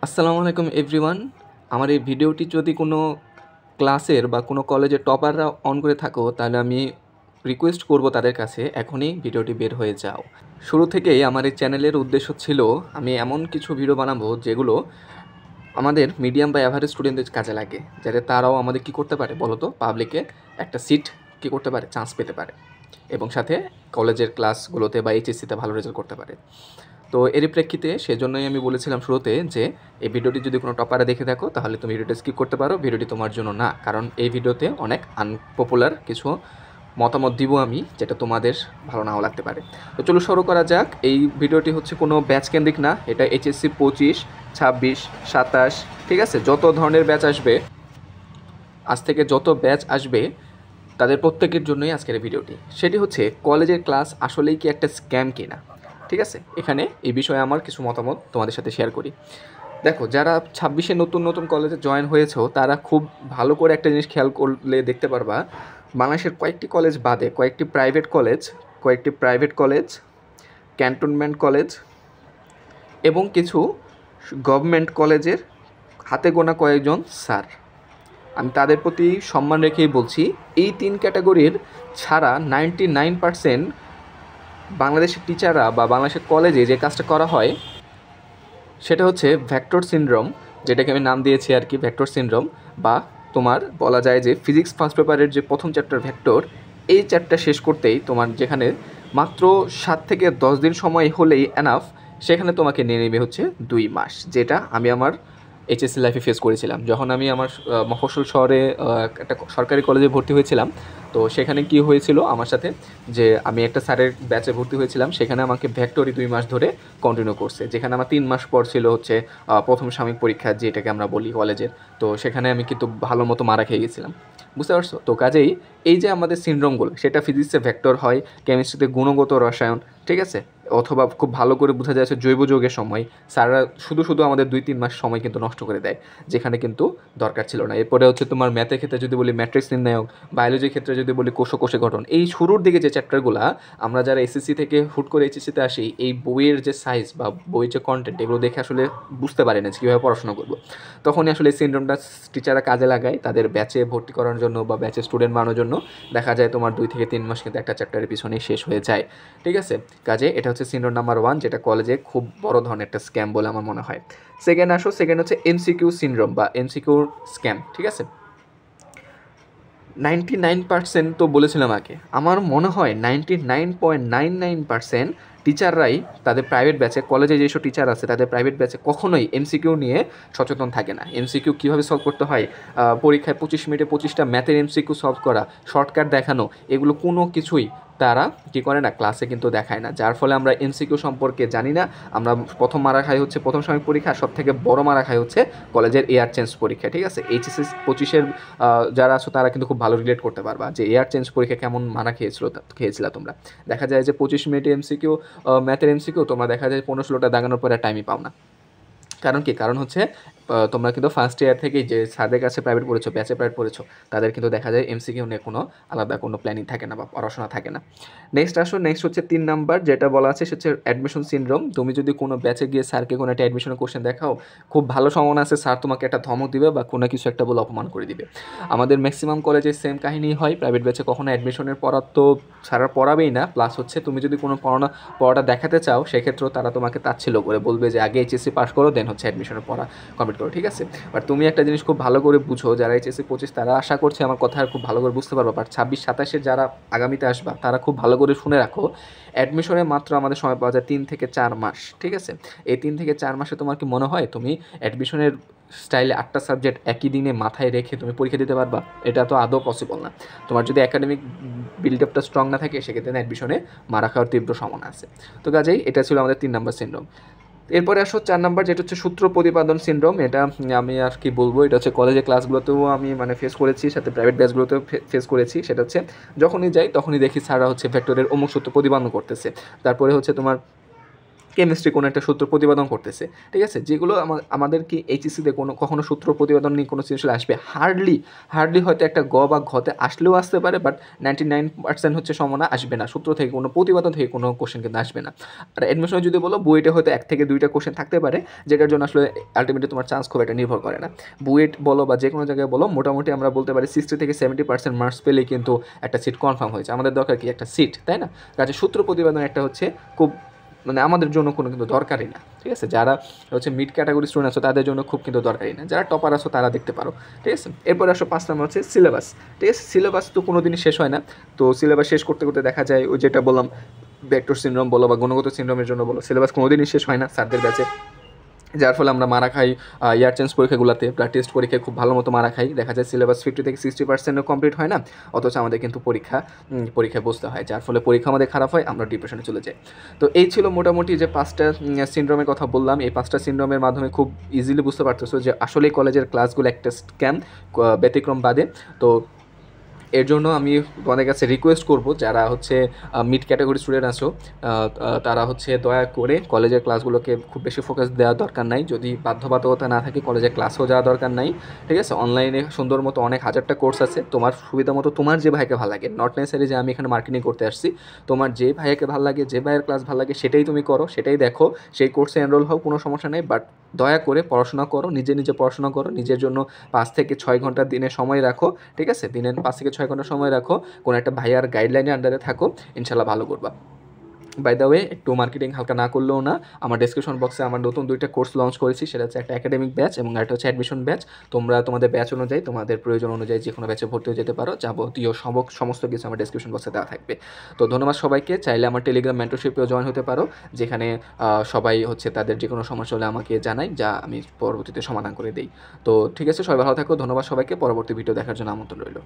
আসসালামু আলাইকুম এভরিওয়ান। আমার এই ভিডিওটি যদি কোনো ক্লাসের বা কোনো কলেজের টপাররা অন করে থাকো, তাহলে আমি রিকোয়েস্ট করব তাদের কাছে এখনই ভিডিওটি বের হয়ে যাও। শুরু থেকেই আমার এই চ্যানেলের উদ্দেশ্য ছিল আমি এমন কিছু ভিডিও বানাবো যেগুলো আমাদের মিডিয়াম বা অ্যাভারেজ স্টুডেন্টদের কাজে লাগে, যাতে তারাও আমাদের কী করতে পারে বলো তো, পাবলিকে একটা সিট কী করতে পারে, চান্স পেতে পারে এবং সাথে কলেজের ক্লাসগুলোতে বা এইচএসসিতে ভালো রেজাল্ট করতে পারে। তো এরই প্রেক্ষিতে সেজন্যই আমি বলেছিলাম শুরুতে যে এই ভিডিওটি যদি কোনো টপারে দেখে থাকো তাহলে তুমি ভিডিওটি স্কিপ করতে পারো, ভিডিওটি তোমার জন্য না। কারণ এই ভিডিওতে অনেক আনপপুলার কিছু মতামত দিব আমি, যেটা তোমাদের ভালো নাও লাগতে পারে। তো চলো শুরু করা যাক। এই ভিডিওটি হচ্ছে কোনো ব্যাচ কেন্দ্রিক না, এটা এইচএসসি 25, 26, 27, ঠিক আছে, যত ধরনের ব্যাচ আসবে, আজ থেকে যত ব্যাচ আসবে তাদের প্রত্যেকের জন্যই আজকের এই ভিডিওটি। সেটি হচ্ছে কলেজের ক্লাস আসলেই কি একটা স্ক্যাম কিনা। ঠিক আছে, এখানে এই বিষয়ে আমার কিছু মতামত তোমাদের সাথে শেয়ার করি। দেখো, যারা 26-এ নতুন নতুন কলেজে জয়েন হয়েছো তারা খুব ভালো করে একটা জিনিস খেয়াল করলে দেখতে পারবা, বাংলাদেশের কয়েকটি কলেজ বাদে কয়েকটি প্রাইভেট কলেজ, ক্যান্টনমেন্ট কলেজ এবং কিছু গভর্নমেন্ট কলেজের হাতে গোনা কয়েকজন স্যার, আমি তাদের প্রতি সম্মান রেখেই বলছি, এই 3 ক্যাটাগরির ছাড়া 99% বাংলাদেশের টিচাররা বা বাংলাদেশের কলেজে যে কাজটা করা হয় সেটা হচ্ছে ভেক্টর সিনড্রোম, যেটাকে আমি নাম দিয়েছি আর কি, ভেক্টর সিনড্রোম। বা তোমার বলা যায় যে ফিজিক্স ফার্স্ট পেপারের যে প্রথম চ্যাপ্টার ভেক্টর, এই চ্যাপ্টার শেষ করতেই তোমার যেখানে মাত্র 7 থেকে 10 দিন সময় হলেই এনাফ, সেখানে তোমাকে নিয়ে নেবে হচ্ছে 2 মাস, যেটা আমি আমার এইচএসসি লাইফে ফেস করেছিলাম। যখন আমি আমার মফস্বল শহরে একটা সরকারি কলেজে ভর্তি হয়েছিলাম, তো সেখানে কি হয়েছিল আমার সাথে, যে আমি একটা স্যারের ব্যাচে ভর্তি হয়েছিলাম, সেখানে আমাকে ভেক্টরই 2 মাস ধরে কন্টিনিউ করছে, যেখানে আমার 3 মাস পর ছিল হচ্ছে প্রথম সাময়িক পরীক্ষা যেটাকে আমরা বলি কলেজের। তো সেখানে আমি কিন্তু ভালো মতো মারা খেয়ে গেছিলাম, বুঝতে পারছো? তো কাজেই এই যে আমাদের সিনড্রোমগুলো, সেটা ফিজিক্সে ভেক্টর হয়, কেমিস্ট্রিতে গুণগত রসায়ন, ঠিক আছে, অথবা খুব ভালো করে বোঝা যাচ্ছে জৈব যৌগের সময় স্যাররা শুধু আমাদের 2-3 মাস সময় কিন্তু নষ্ট করে দেয়, যেখানে কিন্তু দরকার ছিল না। এরপরে হচ্ছে তোমার ম্যাথের ক্ষেত্রে যদি বলি ম্যাট্রিক্স নির্ণায়ক, বায়োলজির ক্ষেত্রে যদি বলি কোষে গঠন, এই শুরুর দিকে যে চ্যাপ্টারগুলো আমরা যারা এসএসসি থেকে হুট করে এইচএসসিতে আসি, এই বইয়ের যে সাইজ বা বইয়ের যে কন্টেন্ট, এগুলো দেখে আসলে বুঝতে পারি না কীভাবে পড়াশোনা করবো। তখনই আসলে এই সিনড্রোমটা টিচাররা কাজে লাগায় তাদের ব্যাচে ভর্তি করার জন্য বা ব্যাচে স্টুডেন্ট বানানোর জন্য। দেখা যায় তোমার 2 থেকে 3 মাস কিন্তু একটা চ্যাপ্টারের পিছনেই শেষ হয়ে যায়, ঠিক আছে। কাজে এটা হচ্ছে সিনড্রোম নাম্বার 1, যেটা কলেজে খুব বড় ধরনের একটা স্ক্যাম বলে আমার মনে হয়। সেকেন্ড হচ্ছে এমসিকিউ সিনড্রোম বা এমসিকিউ স্ক্যাম, ঠিক আছে। 99% তো বলেছিলাম আগে, আমার মনে হয় 99.99% টিচাররাই তাদের প্রাইভেট ব্যাচে, কলেজে যেসব টিচার আছে তাদের প্রাইভেট ব্যাচে কখনোই এমসিকিউ নিয়ে সচেতন থাকে না। এমসিকিউ কীভাবে সলভ করতে হয়, পরীক্ষায় 25 মিনিটে 25টা ম্যাথের এমসিকিউ সলভ করা, শর্টকাট দেখানো, এগুলো কোনো কিছুই তারা কী করে না, ক্লাসে কিন্তু দেখায় না, যার ফলে আমরা এমসিকিউ সম্পর্কে জানি না। আমরা প্রথম মারা খাই হচ্ছে প্রথম সাময়িক পরীক্ষা, সব থেকে বড় মারা খাই হচ্ছে কলেজের এয়ার চেঞ্জ পরীক্ষা, ঠিক আছে। এইচএসসি 25-এর যারা আছো তারা কিন্তু খুব ভালো রিলেট করতে পারবা যে এয়ার চেঞ্জ পরীক্ষা কেমন মারা খেয়েছিল তোমরা। দেখা যায় যে 25 মিনিটে এমসিকিউ, ম্যাথের এমসিকিউ তোমরা দেখা যায় 15-16টা দাগানোর পরে টাইমই পাও না। কারণ কি? কারণ হচ্ছে তোমরা কিন্তু ফার্স্ট ইয়ার থেকেই যে স্যারদের কাছে প্রাইভেট পড়েছো, ব্যাচে প্রাইভেট পড়েছো, তাদের কিন্তু দেখা যায় এমসিকিউ নিয়ে কোনো আলাদা কোনো প্ল্যানিং থাকে না বা পড়াশোনা থাকে না। নেক্সট হচ্ছে 3 নাম্বার যেটা বলা আছে, সেটা হচ্ছে অ্যাডমিশন সিনড্রোম। তুমি যদি কোনো ব্যাচে গিয়ে স্যারকে কোনো একটা অ্যাডমিশনের কোশ্চেন দেখাও, খুব ভালো সম্ভাবনা আছে স্যার তোমাকে একটা ধমক দিবে বা কোনো কিছু একটা বলে অপমান করে দিবে। আমাদের ম্যাক্সিমাম কলেজে সেম কাহিনী হয়, প্রাইভেট ব্যাচে কখনো অ্যাডমিশনের পড়া তো স্যাররা পড়াবেই না, প্লাস হচ্ছে তুমি যদি কোনো পড়াটা দেখাতে চাও সেক্ষেত্রেও তারা তোমাকে তাচ্ছিল্য করে বলবে যে আগে এইচএসসি পাস করো, দেন হচ্ছে অ্যাডমিশনের পড়া কমপ্লিট করো, ঠিক আছে। বাট তুমি একটা জিনিস খুব ভালো করে বুঝো, যারা এইচএসসি 25 তারা আশা করছে আমার কথা খুব ভালো করে বুঝতে পারবা, বাট 26-27-এর যারা আগামীতে আসবা তারা খুব ভালো করে শুনে রাখো, অ্যাডমিশনে মাত্র আমাদের সময় পাওয়া যায় 3 থেকে 4 মাস, ঠিক আছে। এই 3 থেকে 4 মাসে তোমার কি মনে হয় তুমি অ্যাডমিশনের স্টাইলে 8টা সাবজেক্ট একই দিনে মাথায় রেখে তুমি পরীক্ষা দিতে পারবা? এটা তো আদৌ পসিবল না। তোমার যদি একাডেমিক বিল্ড আপটা স্ট্রং না থাকে সেক্ষেত্রে অ্যাডমিশনে মারা খাওয়ার তীব্র সম্ভাবনা আছে। তো কাজেই এটা ছিল আমাদের 3 নাম্বার সিনড্রোম। এরপরে আসো 4 নাম্বার, যেটা হচ্ছে সূত্র প্রতিপাদন সিনড্রোম। এটা আমি আর কি বলবো, এটা হচ্ছে কলেজের ক্লাসগুলোতেও আমি ফেস করেছি, সাথে প্রাইভেট ব্যাচগুলোতেও ফেস করেছি। সেটা হচ্ছে যখনই যাই তখনই দেখি স্যাররা হচ্ছে ভেক্টরের অমুক সূত্র প্রতিপাদন করতেছে, তারপরে হচ্ছে তোমার কেমিস্ট্রি কোনো একটা সূত্র প্রতিপাদন করতেছে, ঠিক আছে, যেগুলো আমাদের কি এইচএসসিতে কখনো সূত্র প্রতিপাদন নিয়ে কোনো সৃজনশীল আসবে, হার্ডলি হয়তো একটা গ বা ঘতে আসলেও আসতে পারে, বাট 99% হচ্ছে সম্ভাবনা আসবে না, সূত্র থেকে কোনো প্রতিপাদন থেকে কোনো কোশ্চেন কিন্তু আসবে না। আর অ্যাডমিশনে যদি বলো বুয়েটে হয়তো 1 থেকে 2টা কোশ্চেন থাকতে পারে, যেটার জন্য আসলে আলটিমেটলি তোমার চান্স খুব একটা নির্ভর করে না। বুয়েট বলো বা যে কোনো জায়গায় বলো, মোটামুটি আমরা বলতে পারি 60 থেকে 70% মার্কস পেলেই কিন্তু একটা সিট কনফার্ম হয়েছে। আমাদের দরকার কি একটা সিট, তাই না? কাজে সূত্র প্রতিপাদন একটা হচ্ছে খুব মানে আমাদের জন্য কোনো কিন্তু দরকারই না, ঠিক আছে। যারা হচ্ছে মিড ক্যাটাগরি স্টুডেন্ট আছো তাদের জন্য খুব কিন্তু দরকারই না, যারা টপার আছো তারা দেখতে পারো, ঠিক আছে। এরপরে আসো 5 নম্বর হচ্ছে সিলেবাস, ঠিক আছে। সিলেবাস তো কোনো দিনই শেষ হয় না, তো সিলেবাস শেষ করতে করতে দেখা যায় ওই যেটা বললাম ভেক্টর সিনড্রোম বলো বা গুণগত সিনড্রোমের জন্য বলো, সিলেবাস কোনো দিনই শেষ হয় না স্যারদের ব্যাচে, যার ফলে আমরা মারা খাই ইয়ার চেঞ্জ পরীক্ষাগুলোতে, ব্লাড টেস্ট পরীক্ষায় খুব ভালো মতো মারা খাই, দেখা যায় সিলেবাস 50 থেকে 60% কমপ্লিট হয় না, অথচ আমাদের কিন্তু পরীক্ষায় বসতে হয়, যার ফলে পরীক্ষা আমাদের খারাপ হয়, আমরা ডিপ্রেশনে চলে যাই। তো এই ছিল মোটামুটি যে 5টা সিনড্রোমের কথা বললাম। এই 5টা সিনড্রোমের মাধ্যমে খুব ইজিলি বুঝতে পারতেছো যে আসলে কলেজের ক্লাসগুলো একটা স্ক্যাম, ব্যতিক্রম বাদে। তো এর জন্য আমি তোমাদের কাছে রিকোয়েস্ট করব, যারা হচ্ছে মিড ক্যাটাগরি স্টুডেন্ট আছো তারা হচ্ছে দয়া করে কলেজের ক্লাসগুলোকে খুব বেশি ফোকাস দেওয়ার দরকার নাই, যদি বাধ্যবাধকতা না থাকে কলেজের ক্লাসেও যাওয়া দরকার নাই, ঠিক আছে। অনলাইনে সুন্দর মতো অনেক হাজারটা কোর্স আছে, তোমার সুবিধা মতো তোমার যে ভাইকে ভালো লাগে, নট নেসেসারি যে আমি এখানে মার্কেটিং করতে আসছি, তোমার যে ভাইয়াকে ভালো লাগে, যে ভাইয়ের ক্লাস ভালো লাগে সেটাই তুমি করো, সেটাই দেখো, সেই কোর্সে এনরোল হও, কোনো সমস্যা নেই। বাট দয়া করে পড়াশোনা করো, নিজে পড়াশোনা করো, নিজের জন্য 5 থেকে 6 ঘন্টা দিনে সময় রাখো, ঠিক আছে। দিনে 5 থেকে 6 ঘন্টা সময় রাখো, কোনো একটা ভাইয়ার গাইডলাইনের আন্ডারে থাকো, ইনশাল্লাহ ভালো করবা। বাই দ্য ওয়ে, একটু মার্কেটিং হালকা না করলেও না, আমার ডেসক্রিপশন বক্সে আমার নতুন 2টা কোর্স লঞ্চ করেছি, সেটা হচ্ছে একটা একাডেমিক ব্যাচ এবং একটা হচ্ছে অ্যাডমিশন ব্যাচ। তোমরা তোমাদের ব্যাচ অনুযায়ী, তোমাদের প্রয়োজন অনুযায়ী যে কোনো ব্যাচে ভর্তি হয়ে যেতে পারো, যাবতীয় সমস্ত কিছু আমার ডেসক্রিপশন বক্সে দেওয়া থাকবে। তো ধন্যবাদ সবাইকে। চাইলে আমার টেলিগ্রাম মেন্টরশিপেও জয়েন হতে পারো, যেখানে সবাই হচ্ছে তাদের যে কোনো সমস্যা হলে আমাকে জানাই, যা আমি পরবর্তীতে সমাধান করে দিই। তো ঠিক আছে, সবাই ভালো থাকো, ধন্যবাদ সবাইকে, পরবর্তী ভিডিও দেখার জন্য আমন্ত্রণ রইল।